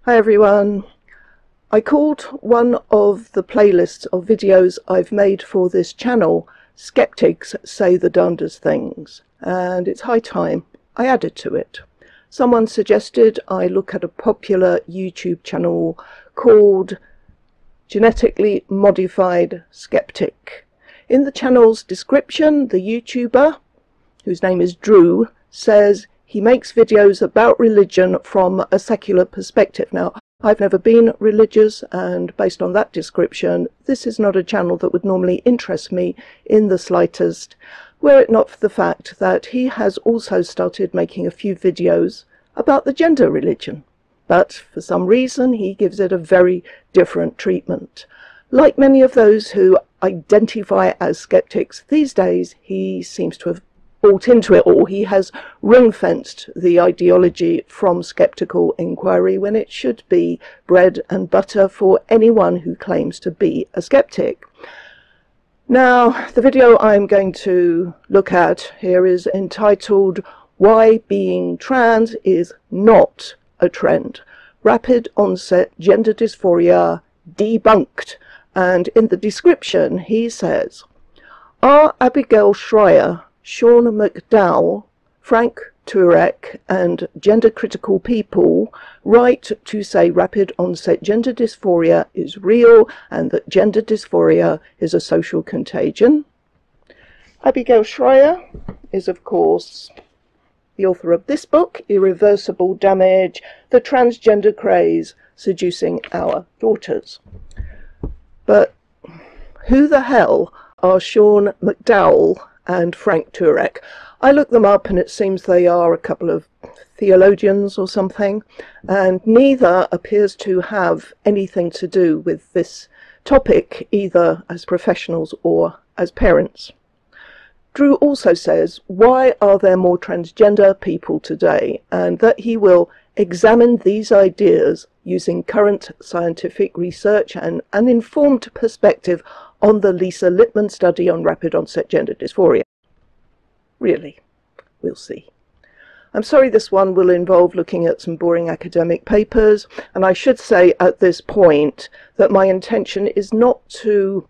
Hi everyone. I called one of the playlists of videos I've made for this channel Skeptics Say the Darndest Things, and it's high time I added to it. Someone suggested I look at a popular YouTube channel called Genetically Modified Skeptic. In the channel's description, the YouTuber, whose name is Drew, says he makes videos about religion from a secular perspective. Now, I've never been religious, and based on that description, this is not a channel that would normally interest me in the slightest, were it not for the fact that he has also started making a few videos about the gender religion. But for some reason, he gives it a very different treatment. Like many of those who identify as skeptics these days, he seems to have bought into it all. He has ring-fenced the ideology from skeptical inquiry when it should be bread and butter for anyone who claims to be a skeptic. Now, the video I'm going to look at here is entitled Why Being Trans is Not a Trend. Rapid Onset Gender Dysphoria Debunked. And in the description he says, are Abigail Schreier, Sean McDowell, Frank Turek and gender-critical people right to say rapid onset gender dysphoria is real and that gender dysphoria is a social contagion? Abigail Schreier is, of course, the author of this book, Irreversible Damage, The Transgender Craze Seducing Our Daughters. But who the hell are Sean McDowell and Frank Turek? I looked them up and it seems they are a couple of theologians or something, and neither appears to have anything to do with this topic either as professionals or as parents. Drew also says, why are there more transgender people today, and that he will examine these ideas using current scientific research and an informed perspective on the Lisa Littman study on rapid onset gender dysphoria. Really, we'll see. I'm sorry this one will involve looking at some boring academic papers, and I should say at this point that my intention is not to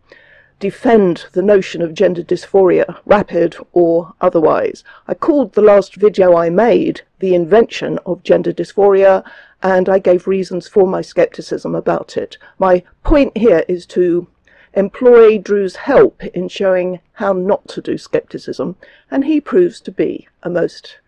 defend the notion of gender dysphoria, rapid or otherwise. I called the last video I made The Invention of Gender Dysphoria, and I gave reasons for my skepticism about it. My point here is to employ Drew's help in showing how not to do skepticism, and he proves to be a most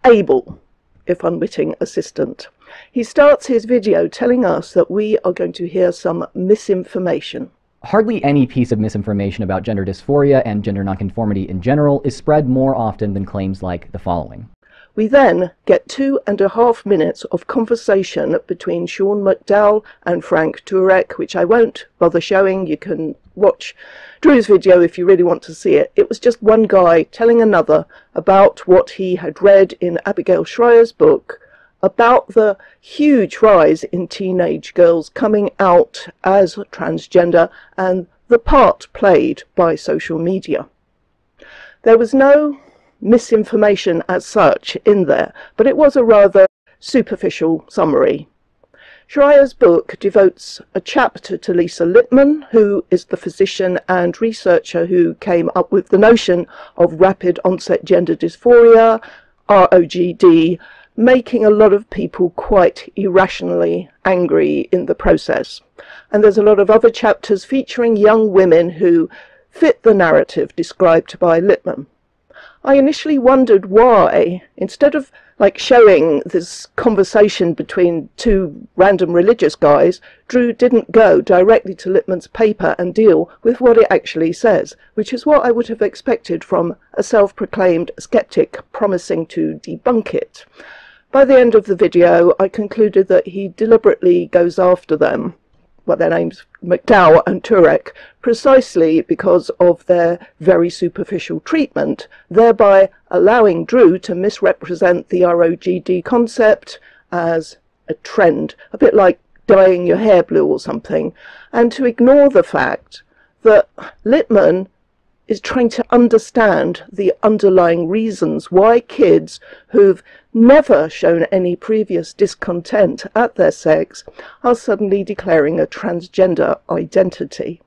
able, if unwitting, assistant. He starts his video telling us that we are going to hear some misinformation. Hardly any piece of misinformation about gender dysphoria and gender nonconformity in general is spread more often than claims like the following. We then get 2.5 minutes of conversation between Sean McDowell and Frank Turek, which I won't bother showing. You can watch Drew's video if you really want to see it. It was just one guy telling another about what he had read in Abigail Schreier's book about the huge rise in teenage girls coming out as transgender and the part played by social media. There was no misinformation as such in there, but it was a rather superficial summary. Schreier's book devotes a chapter to Lisa Littman, who is the physician and researcher who came up with the notion of rapid onset gender dysphoria, ROGD, making a lot of people quite irrationally angry in the process. And there's a lot of other chapters featuring young women who fit the narrative described by Littman. I initially wondered why, instead of showing this conversation between two random religious guys, Drew didn't go directly to Littman's paper and deal with what it actually says, which is what I would have expected from a self-proclaimed skeptic promising to debunk it. By the end of the video, I concluded that he deliberately goes after them, well, their names McDowell and Turek, precisely because of their very superficial treatment, thereby allowing Drew to misrepresent the ROGD concept as a trend, a bit like dyeing your hair blue or something, and to ignore the fact that Littman is trying to understand the underlying reasons why kids who've never shown any previous discontent at their sex, are suddenly declaring a transgender identity.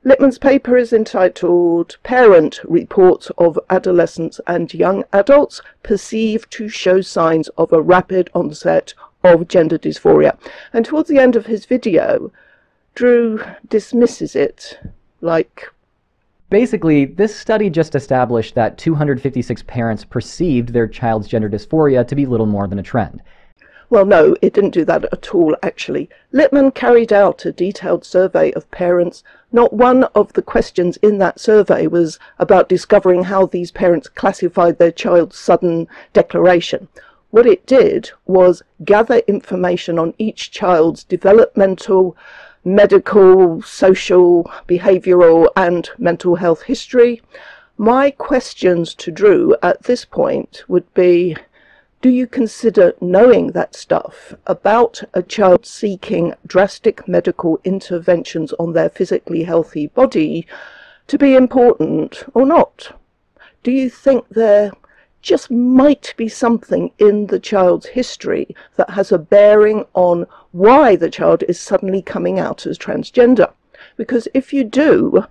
Lippmann's paper is entitled Parent Reports of Adolescents and Young Adults Perceived to Show Signs of a Rapid Onset of Gender Dysphoria. And towards the end of his video, Drew dismisses it like... Basically, this study just established that 256 parents perceived their child's gender dysphoria to be little more than a trend. Well, no, it didn't do that at all, actually. Lippmann carried out a detailed survey of parents. Not one of the questions in that survey was about discovering how these parents classified their child's sudden declaration. What it did was gather information on each child's developmental, medical, social, behavioural and mental health history. My questions to Drew at this point would be, do you consider knowing that stuff about a child seeking drastic medical interventions on their physically healthy body to be important or not? Do you think there just might be something in the child's history that has a bearing on why the child is suddenly coming out as transgender? Because if you do,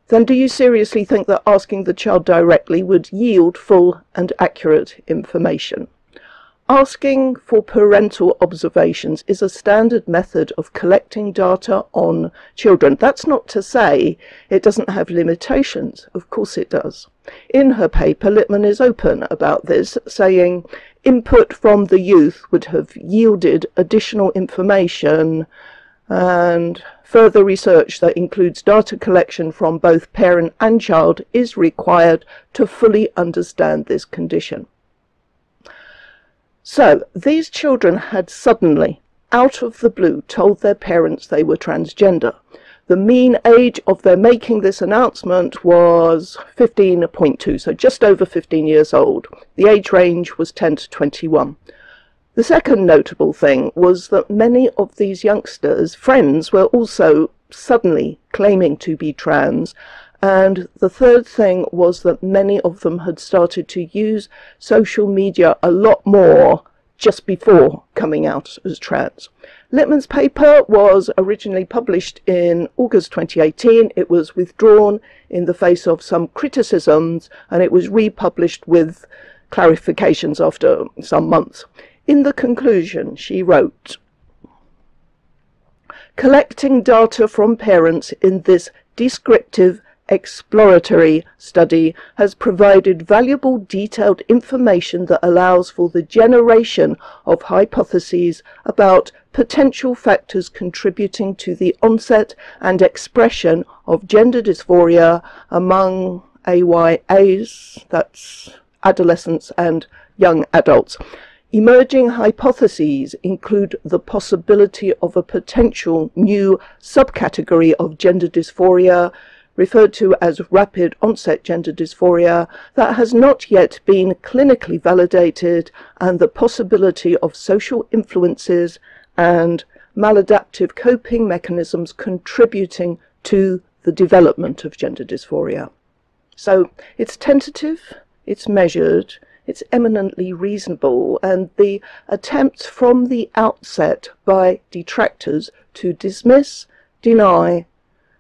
then do you seriously think that asking the child directly would yield full and accurate information? Asking for parental observations is a standard method of collecting data on children. That's not to say it doesn't have limitations. Of course it does. In her paper, Lippmann is open about this, saying input from the youth would have yielded additional information, and further research that includes data collection from both parent and child is required to fully understand this condition. So, these children had suddenly, out of the blue, told their parents they were transgender. The mean age of their making this announcement was 15.2, so just over 15 years old. The age range was 10 to 21. The second notable thing was that many of these youngsters' friends were also suddenly claiming to be trans. And the third thing was that many of them had started to use social media a lot more just before coming out as trans. Lippmann's paper was originally published in August 2018. It was withdrawn in the face of some criticisms, and it was republished with clarifications after some months. In the conclusion, she wrote, "Collecting data from parents in this descriptive exploratory study has provided valuable detailed information that allows for the generation of hypotheses about potential factors contributing to the onset and expression of gender dysphoria among AYAs, that's adolescents and young adults. Emerging hypotheses include the possibility of a potential new subcategory of gender dysphoria referred to as rapid onset gender dysphoria that has not yet been clinically validated, and the possibility of social influences and maladaptive coping mechanisms contributing to the development of gender dysphoria." So it's tentative, it's measured, it's eminently reasonable, and the attempt from the outset by detractors to dismiss, deny,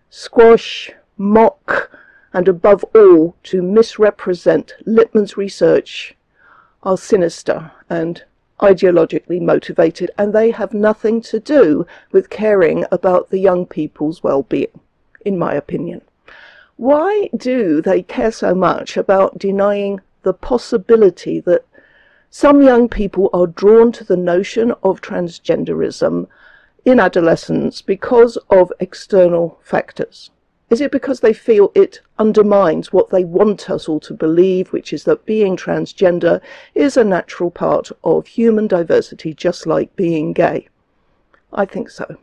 squash, mock, and above all to misrepresent Lippmann's research are sinister and ideologically motivated, and they have nothing to do with caring about the young people's well-being, in my opinion. Why do they care so much about denying the possibility that some young people are drawn to the notion of transgenderism in adolescence because of external factors? Is it because they feel it undermines what they want us all to believe, which is that being transgender is a natural part of human diversity, just like being gay? I think so.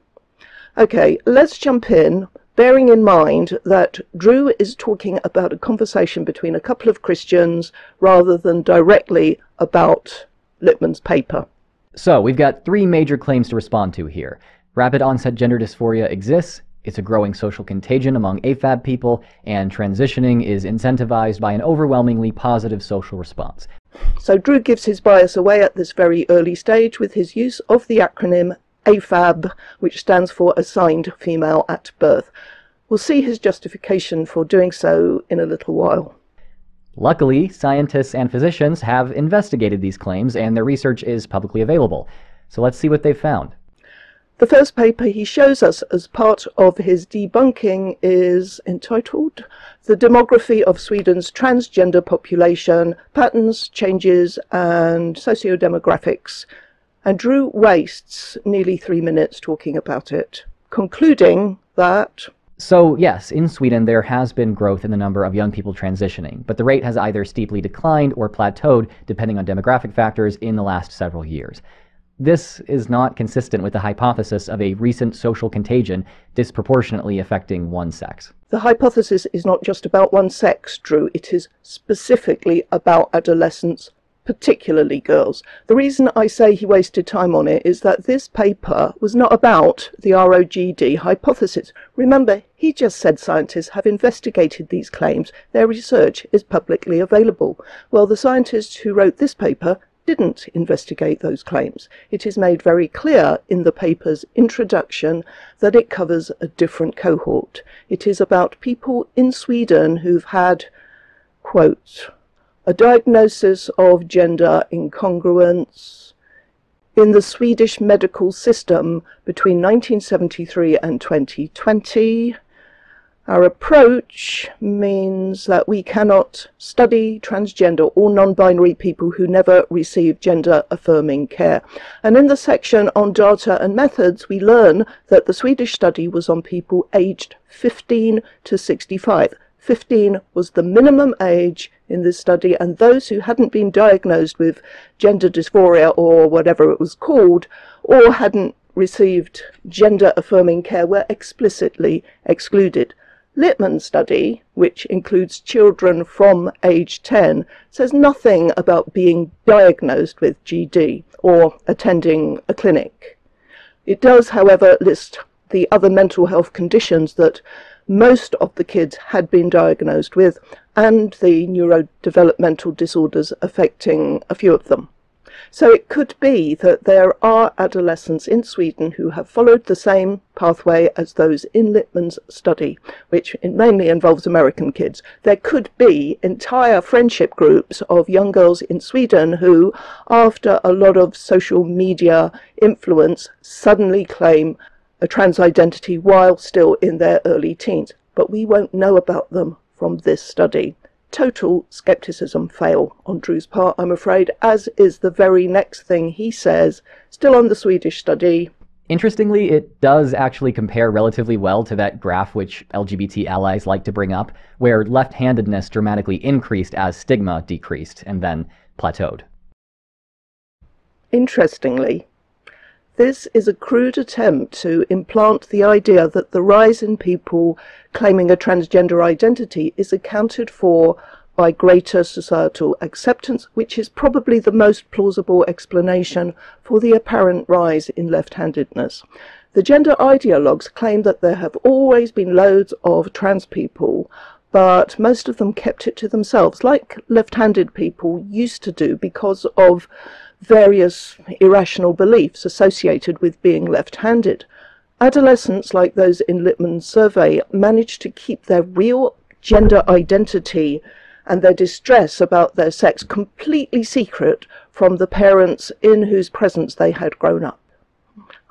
Okay, let's jump in, bearing in mind that Drew is talking about a conversation between a couple of Christians rather than directly about Lippmann's paper. So, we've got three major claims to respond to here. Rapid onset gender dysphoria exists, it's a growing social contagion among AFAB people, and transitioning is incentivized by an overwhelmingly positive social response. So Drew gives his bias away at this very early stage with his use of the acronym AFAB, which stands for Assigned Female at Birth. We'll see his justification for doing so in a little while. Luckily, scientists and physicians have investigated these claims, and their research is publicly available. So let's see what they've found. The first paper he shows us as part of his debunking is entitled The Demography of Sweden's Transgender Population, Patterns, Changes and Sociodemographics. And Drew wastes nearly 3 minutes talking about it, concluding that... So yes, in Sweden there has been growth in the number of young people transitioning, but the rate has either steeply declined or plateaued depending on demographic factors in the last several years. This is not consistent with the hypothesis of a recent social contagion disproportionately affecting one sex. The hypothesis is not just about one sex, Drew. It is specifically about adolescents, particularly girls. The reason I say he wasted time on it is that this paper was not about the ROGD hypothesis. Remember, he just said scientists have investigated these claims. Their research is publicly available. Well, the scientists who wrote this paper didn't investigate those claims. It is made very clear in the paper's introduction that it covers a different cohort. It is about people in Sweden who've had, quote, a diagnosis of gender incongruence in the Swedish medical system between 1973 and 2020. Our approach means that we cannot study transgender or non-binary people who never receive gender-affirming care. And in the section on data and methods, we learn that the Swedish study was on people aged 15 to 65. 15 was the minimum age in this study, and those who hadn't been diagnosed with gender dysphoria or whatever it was called, or hadn't received gender-affirming care, were explicitly excluded. Littman's study, which includes children from age 10, says nothing about being diagnosed with GD or attending a clinic. It does, however, list the other mental health conditions that most of the kids had been diagnosed with and the neurodevelopmental disorders affecting a few of them. So it could be that there are adolescents in Sweden who have followed the same pathway as those in Littman's study, which mainly involves American kids. There could be entire friendship groups of young girls in Sweden who, after a lot of social media influence, suddenly claim a trans identity while still in their early teens. But we won't know about them from this study. Total skepticism fail on Drew's part, I'm afraid, as is the very next thing he says, still on the Swedish study. Interestingly, it does actually compare relatively well to that graph which LGBT allies like to bring up, where left-handedness dramatically increased as stigma decreased and then plateaued. Interestingly, this is a crude attempt to implant the idea that the rise in people claiming a transgender identity is accounted for by greater societal acceptance, which is probably the most plausible explanation for the apparent rise in left-handedness. The gender ideologues claim that there have always been loads of trans people, but most of them kept it to themselves, like left-handed people used to do because of various irrational beliefs associated with being left-handed. Adolescents, like those in Littman's survey, managed to keep their real gender identity and their distress about their sex completely secret from the parents in whose presence they had grown up.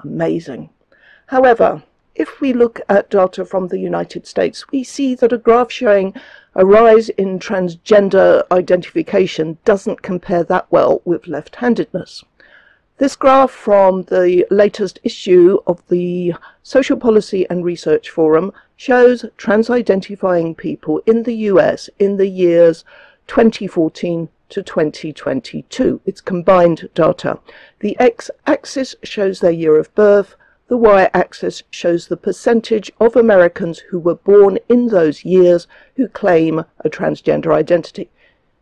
Amazing. However, if we look at data from the United States, we see that a graph showing a rise in transgender identification doesn't compare that well with left-handedness. This graph from the latest issue of the Social Policy and Research Forum shows trans-identifying people in the US in the years 2014 to 2022. It's combined data. The x-axis shows their year of birth. The y-axis shows the percentage of Americans who were born in those years who claim a transgender identity.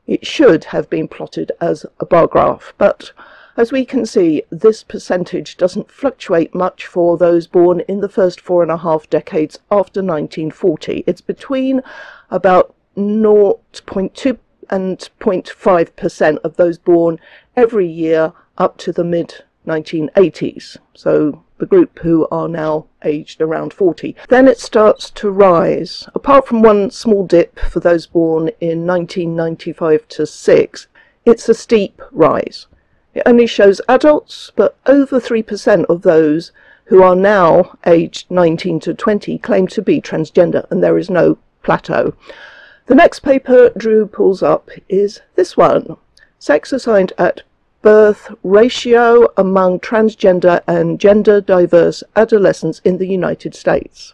It should have been plotted as a bar graph, but as we can see, this percentage doesn't fluctuate much for those born in the first 4.5 decades after 1940. It's between about 0.2 and 0.5% of those born every year up to the mid-1980s. So the group who are now aged around 40. Then it starts to rise. Apart from one small dip for those born in 1995 to 6, it's a steep rise. It only shows adults, but over 3% of those who are now aged 19 to 20 claim to be transgender, and there is no plateau. The next paper Drew pulls up is this one, Sex Assigned at Birth Ratio Among Transgender and Gender Diverse Adolescents in the United States.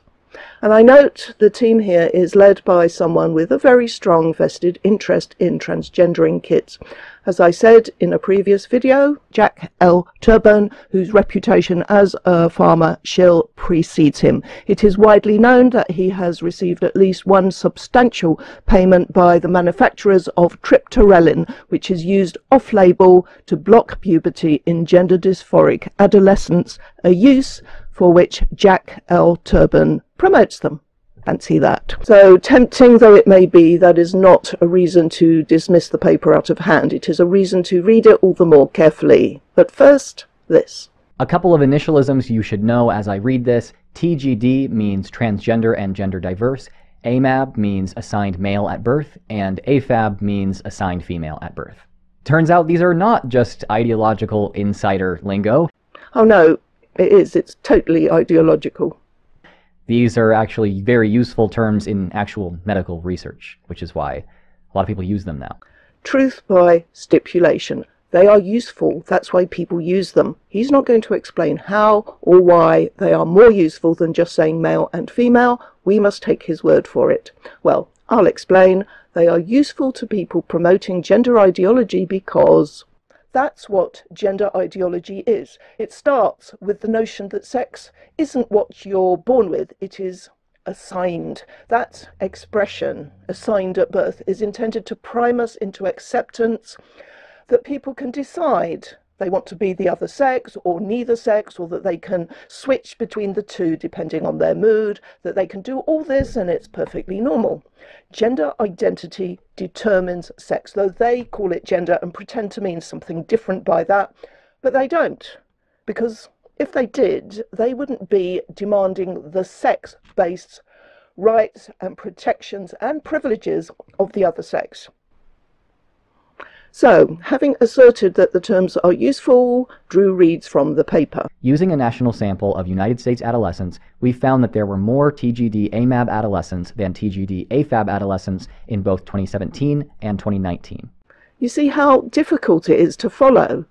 And I note the team here is led by someone with a very strong vested interest in transgendering kids. As I said in a previous video, Jack L. Turban, whose reputation as a farmer shill precedes him. It is widely known that he has received at least one substantial payment by the manufacturers of triptorelin, which is used off-label to block puberty in gender dysphoric adolescents, a use for which Jack L. Turban promotes them. Fancy that. So, tempting though it may be, that is not a reason to dismiss the paper out of hand. It is a reason to read it all the more carefully. But first, this. A couple of initialisms you should know as I read this. TGD means transgender and gender diverse. AMAB means assigned male at birth, and AFAB means assigned female at birth. Turns out these are not just ideological insider lingo. Oh no, it is. It's totally ideological. These are actually very useful terms in actual medical research, which is why a lot of people use them now. Truth by stipulation. They are useful. That's why people use them. He's not going to explain how or why they are more useful than just saying male and female. We must take his word for it. Well, I'll explain. They are useful to people promoting gender ideology because that's what gender ideology is. It starts with the notion that sex isn't what you're born with, it is assigned. That expression, assigned at birth, is intended to prime us into acceptance that people can decide they want to be the other sex or neither sex, or that they can switch between the two depending on their mood, that they can do all this and it's perfectly normal. Gender identity determines sex, though they call it gender and pretend to mean something different by that, but they don't, because if they did, they wouldn't be demanding the sex-based rights and protections and privileges of the other sex. So, having asserted that the terms are useful, Drew reads from the paper. Using a national sample of United States adolescents, we found that there were more TGD AMAB adolescents than TGD AFAB adolescents in both 2017 and 2019. You see how difficult it is to follow.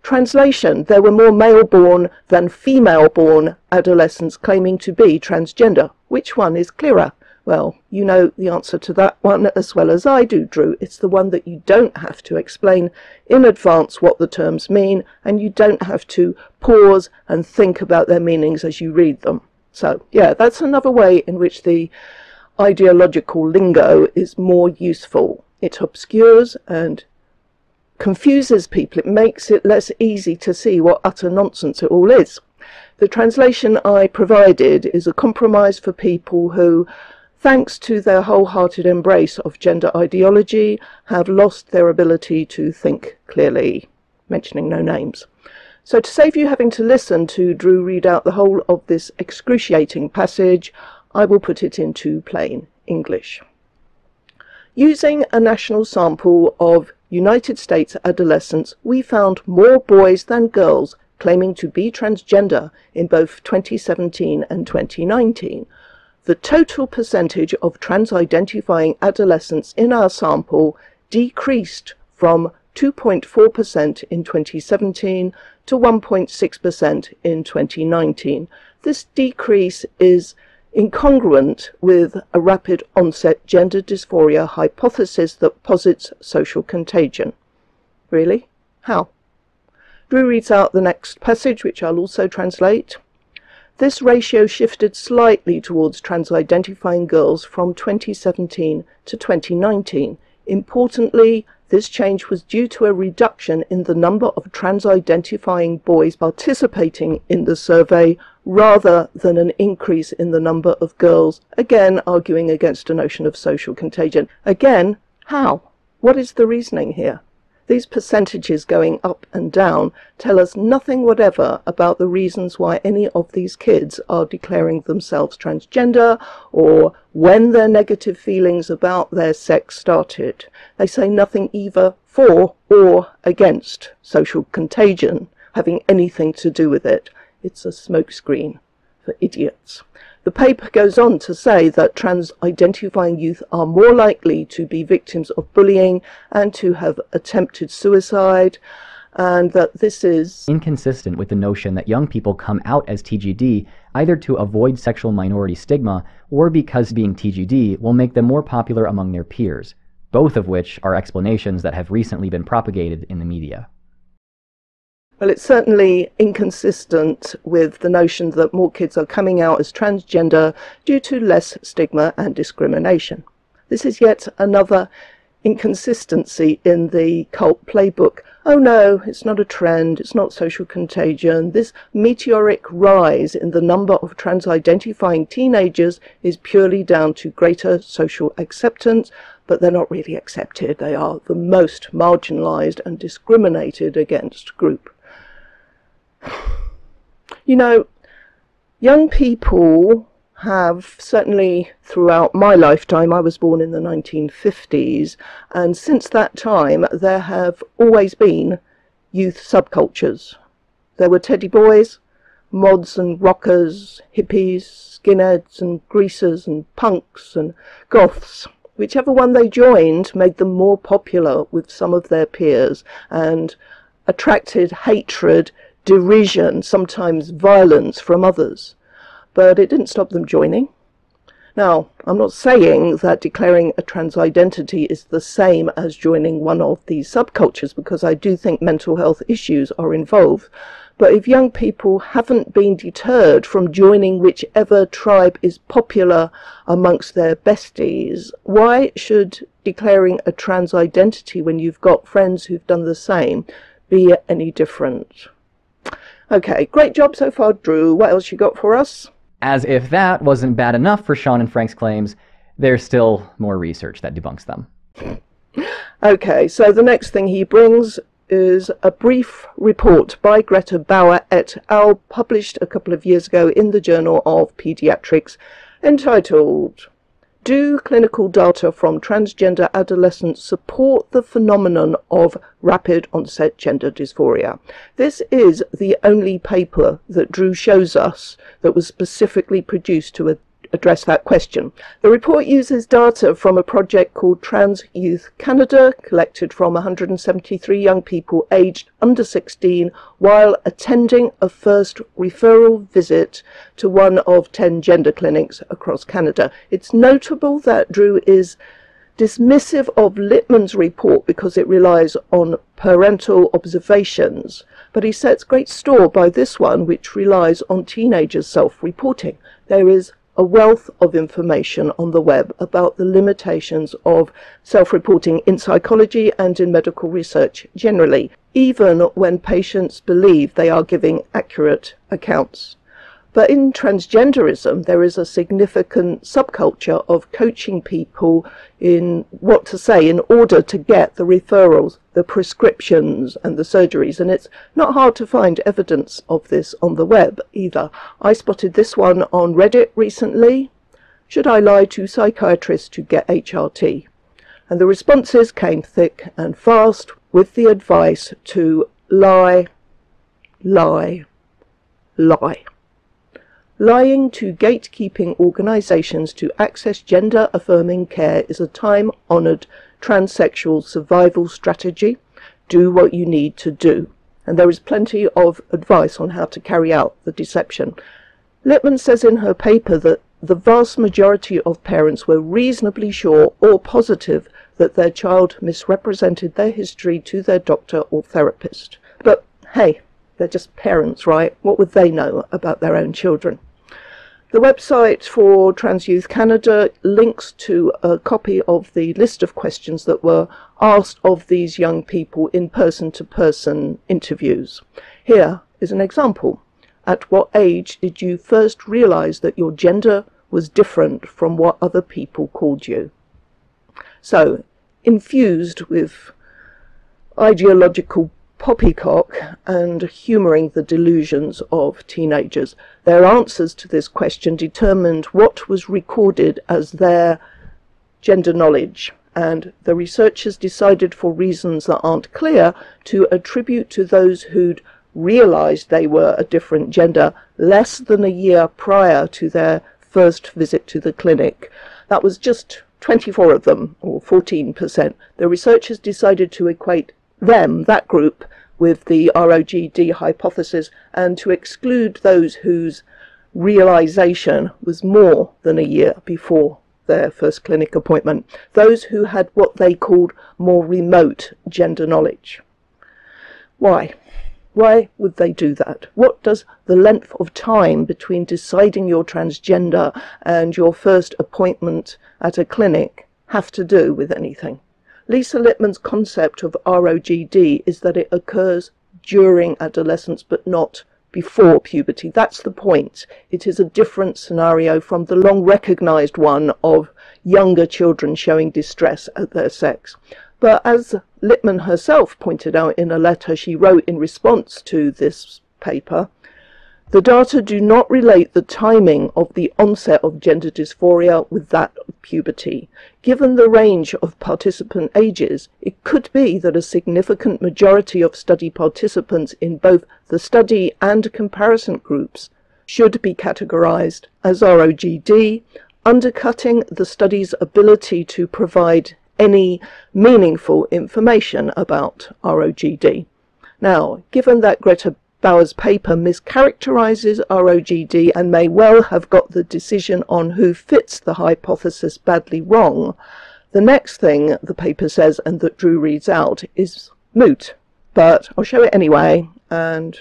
Translation: there were more male-born than female-born adolescents claiming to be transgender. Which one is clearer? Well, you know the answer to that one as well as I do, Drew. It's the one that you don't have to explain in advance what the terms mean, and you don't have to pause and think about their meanings as you read them. So, yeah, that's another way in which the ideological lingo is more useful. It obscures and confuses people. It makes it less easy to see what utter nonsense it all is. The translation I provided is a compromise for people who, thanks to their wholehearted embrace of gender ideology, have lost their ability to think clearly, mentioning no names. So to save you having to listen to Drew read out the whole of this excruciating passage, I will put it into plain English. Using a national sample of United States adolescents, we found more boys than girls claiming to be transgender in both 2017 and 2019. The total percentage of trans-identifying adolescents in our sample decreased from 2.4% in 2017 to 1.6% in 2019. This decrease is incongruent with a rapid onset gender dysphoria hypothesis that posits social contagion. Really? How? Drew reads out the next passage, which I'll also translate. This ratio shifted slightly towards trans-identifying girls from 2017 to 2019. Importantly, this change was due to a reduction in the number of trans-identifying boys participating in the survey rather than an increase in the number of girls, again arguing against a notion of social contagion. Again, how? What is the reasoning here? These percentages going up and down tell us nothing whatever about the reasons why any of these kids are declaring themselves transgender or when their negative feelings about their sex started. They say nothing either for or against social contagion having anything to do with it. It's a smokescreen for idiots. The paper goes on to say that trans-identifying youth are more likely to be victims of bullying and to have attempted suicide, and that this is inconsistent with the notion that young people come out as TGD either to avoid sexual minority stigma or because being TGD will make them more popular among their peers, both of which are explanations that have recently been propagated in the media. Well, it's certainly inconsistent with the notion that more kids are coming out as transgender due to less stigma and discrimination. This is yet another inconsistency in the cult playbook. Oh no, it's not a trend, it's not social contagion. This meteoric rise in the number of trans-identifying teenagers is purely down to greater social acceptance, but they're not really accepted. They are the most marginalized and discriminated against group. You know, young people have, certainly throughout my lifetime, I was born in the 1950s, and since that time there have always been youth subcultures. There were teddy boys, mods and rockers, hippies, skinheads and greasers and punks and goths. Whichever one they joined made them more popular with some of their peers and attracted hatred, derision, sometimes violence from others. But it didn't stop them joining. Now, I'm not saying that declaring a trans identity is the same as joining one of these subcultures, because I do think mental health issues are involved. But if young people haven't been deterred from joining whichever tribe is popular amongst their besties, why should declaring a trans identity when you've got friends who've done the same be any different? Okay, great job so far, Drew. What else you got for us? As if that wasn't bad enough for Sean and Frank's claims, there's still more research that debunks them. Okay, so the next thing he brings is a brief report by Greta Bauer et al., published a couple of years ago in the Journal of Pediatrics, entitled, "Do clinical data from transgender adolescents support the phenomenon of rapid onset gender dysphoria?" This is the only paper that Drew shows us that was specifically produced to address that question. The report uses data from a project called Trans Youth Canada, collected from 173 young people aged under 16 while attending a first referral visit to one of 10 gender clinics across Canada. It's notable that Drew is dismissive of Littman's report because it relies on parental observations, but he sets great store by this one, which relies on teenagers self-reporting. There is a wealth of information on the web about the limitations of self-reporting in psychology and in medical research generally, even when patients believe they are giving accurate accounts. But in transgenderism, there is a significant subculture of coaching people in what to say in order to get the referrals, the prescriptions and the surgeries. And it's not hard to find evidence of this on the web either. I spotted this one on Reddit recently. Should I lie to psychiatrists to get HRT? And the responses came thick and fast with the advice to lie, lie, lie. Lying to gatekeeping organisations to access gender-affirming care is a time-honoured transsexual survival strategy. Do what you need to do. And there is plenty of advice on how to carry out the deception. Littman says in her paper that the vast majority of parents were reasonably sure or positive that their child misrepresented their history to their doctor or therapist. But hey, they're just parents, right? What would they know about their own children? The website for Trans Youth Canada links to a copy of the list of questions that were asked of these young people in person-to-person interviews. Here is an example. At what age did you first realize that your gender was different from what other people called you? So, infused with ideological poppycock and humouring the delusions of teenagers. Their answers to this question determined what was recorded as their gender knowledge, and the researchers decided, for reasons that aren't clear, to attribute to those who'd realised they were a different gender less than a year prior to their first visit to the clinic. That was just 24 of them, or 14%. The researchers decided to equate them, that group, with the ROGD hypothesis, and to exclude those whose realisation was more than a year before their first clinic appointment, those who had what they called more remote gender knowledge. Why? Why would they do that? What does the length of time between deciding you're transgender and your first appointment at a clinic have to do with anything? Lisa Littman's concept of ROGD is that it occurs during adolescence but not before puberty. That's the point. It is a different scenario from the long recognised one of younger children showing distress at their sex. But as Littman herself pointed out in a letter she wrote in response to this paper, the data do not relate the timing of the onset of gender dysphoria with that of puberty. Given the range of participant ages, it could be that a significant majority of study participants in both the study and comparison groups should be categorized as ROGD, undercutting the study's ability to provide any meaningful information about ROGD. Now, given that Greta Bauer's paper mischaracterizes ROGD and may well have got the decision on who fits the hypothesis badly wrong, the next thing the paper says, and that Drew reads out, is moot. But I'll show it anyway, and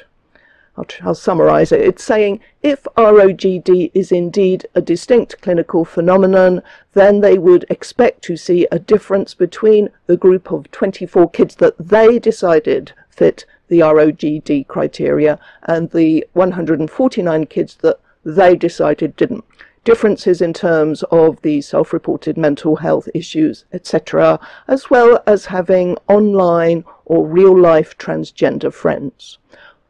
I'll summarize it. It's saying if ROGD is indeed a distinct clinical phenomenon, then they would expect to see a difference between the group of 24 kids that they decided fit the ROGD criteria and the 149 kids that they decided didn't. Differences in terms of the self-reported mental health issues, etc., as well as having online or real-life transgender friends.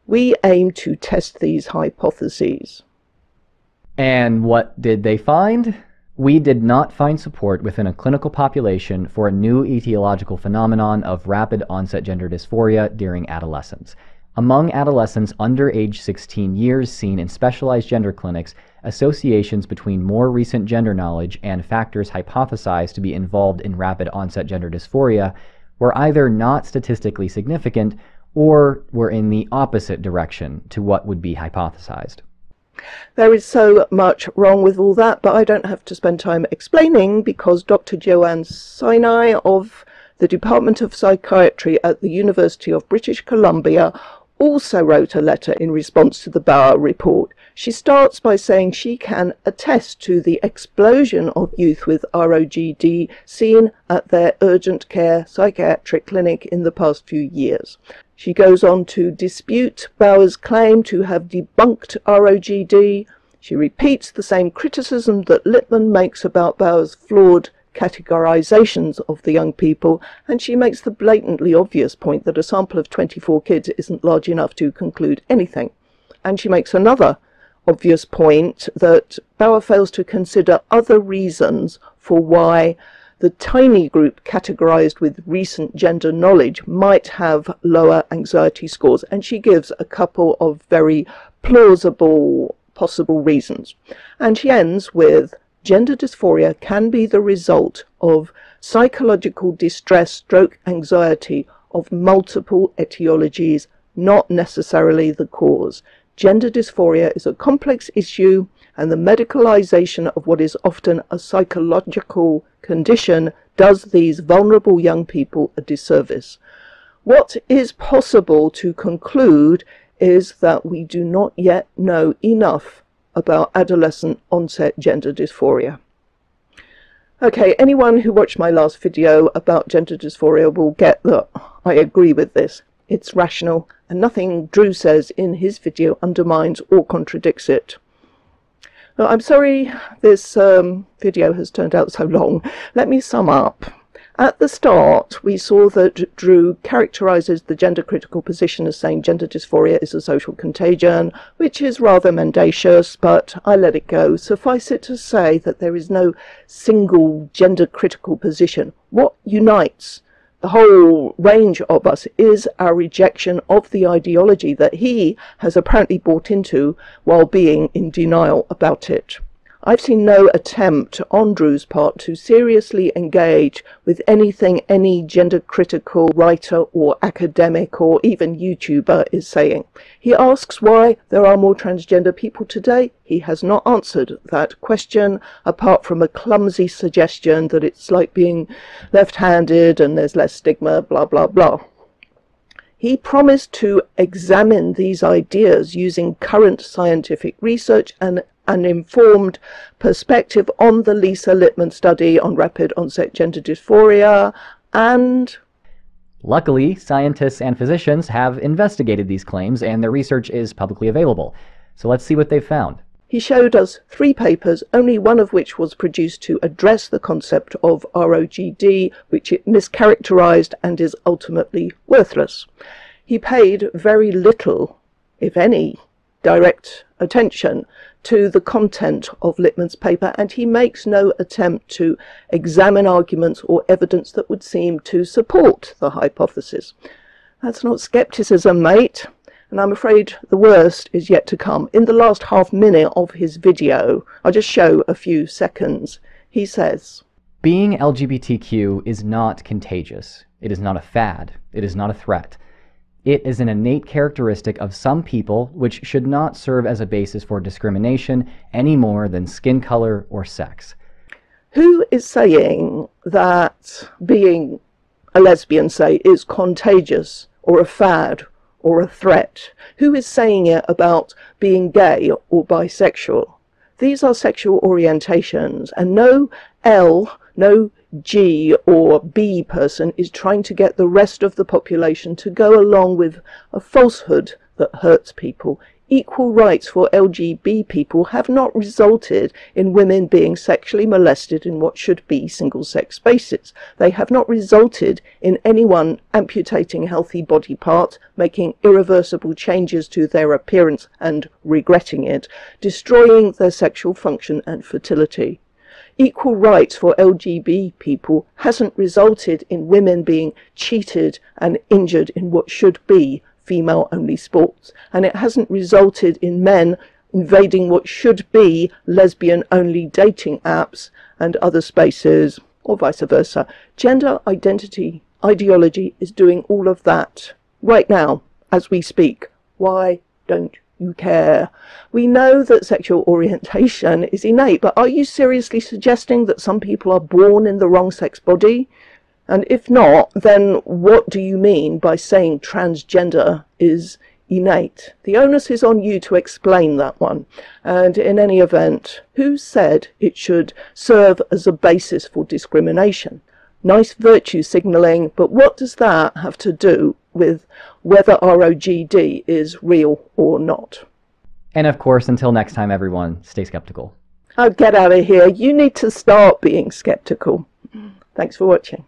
We aim to test these hypotheses. And what did they find? We did not find support within a clinical population for a new etiological phenomenon of rapid onset gender dysphoria during adolescence. Among adolescents under age 16 years seen in specialized gender clinics, associations between more recent gender knowledge and factors hypothesized to be involved in rapid onset gender dysphoria were either not statistically significant or were in the opposite direction to what would be hypothesized. There is so much wrong with all that, but I don't have to spend time explaining because Dr. Joanne Sinai of the Department of Psychiatry at the University of British Columbia also wrote a letter in response to the Bauer report. She starts by saying she can attest to the explosion of youth with ROGD seen at their urgent care psychiatric clinic in the past few years. She goes on to dispute Bauer's claim to have debunked ROGD. She repeats the same criticism that Littman makes about Bauer's flawed categorizations of the young people, and she makes the blatantly obvious point that a sample of 24 kids isn't large enough to conclude anything. And she makes another obvious point that Bauer fails to consider other reasons for why the tiny group categorized with recent gender knowledge might have lower anxiety scores, and she gives a couple of very plausible possible reasons. And she ends with, gender dysphoria can be the result of psychological distress stroke anxiety of multiple etiologies, not necessarily the cause. Gender dysphoria is a complex issue, and the medicalization of what is often a psychological condition does these vulnerable young people a disservice. What is possible to conclude is that we do not yet know enough about adolescent onset gender dysphoria. Okay, anyone who watched my last video about gender dysphoria will get that I agree with this. It's rational, and nothing Drew says in his video undermines or contradicts it. Now, I'm sorry this video has turned out so long. Let me sum up. At the start, we saw that Drew characterises the gender-critical position as saying gender dysphoria is a social contagion, which is rather mendacious, but I let it go. Suffice it to say that there is no single gender-critical position. What unites the whole range of us is our rejection of the ideology that he has apparently bought into while being in denial about it. I've seen no attempt on Drew's part to seriously engage with anything any gender-critical writer or academic or even YouTuber is saying. He asks why there are more transgender people today. He has not answered that question, apart from a clumsy suggestion that it's like being left-handed and there's less stigma, blah, blah, blah. He promised to examine these ideas using current scientific research and an informed perspective on the Lisa Littman study on rapid onset gender dysphoria, and luckily, scientists and physicians have investigated these claims and their research is publicly available. So let's see what they've found. He showed us 3 papers, only one of which was produced to address the concept of ROGD, which it mischaracterized and is ultimately worthless. He paid very little, if any, direct attention to the content of Littman's paper, and he makes no attempt to examine arguments or evidence that would seem to support the hypothesis. That's not skepticism, mate. And I'm afraid the worst is yet to come. In the last half minute of his video, I'll just show a few seconds, he says, "Being LGBTQ is not contagious. It is not a fad. It is not a threat. It is an innate characteristic of some people which should not serve as a basis for discrimination any more than skin color or sex." Who is saying that being a lesbian, say, is contagious or a fad or a threat? Who is saying it about being gay or bisexual? These are sexual orientations, and no L, no G or B person is trying to get the rest of the population to go along with a falsehood that hurts people. Equal rights for LGB people have not resulted in women being sexually molested in what should be single-sex spaces. They have not resulted in anyone amputating healthy body parts, making irreversible changes to their appearance and regretting it, destroying their sexual function and fertility. Equal rights for LGB people hasn't resulted in women being cheated and injured in what should be female-only sports, and it hasn't resulted in men invading what should be lesbian-only dating apps and other spaces, or vice versa. Gender identity ideology is doing all of that right now as we speak. Why don't you care? We know that sexual orientation is innate, but are you seriously suggesting that some people are born in the wrong sex body? And if not, then what do you mean by saying transgender is innate? The onus is on you to explain that one. And in any event, who said it should serve as a basis for discrimination? Nice virtue signalling, but what does that have to do with whether ROGD is real or not? And of course, until next time, everyone, stay skeptical. Oh, get out of here. You need to start being skeptical. Thanks for watching.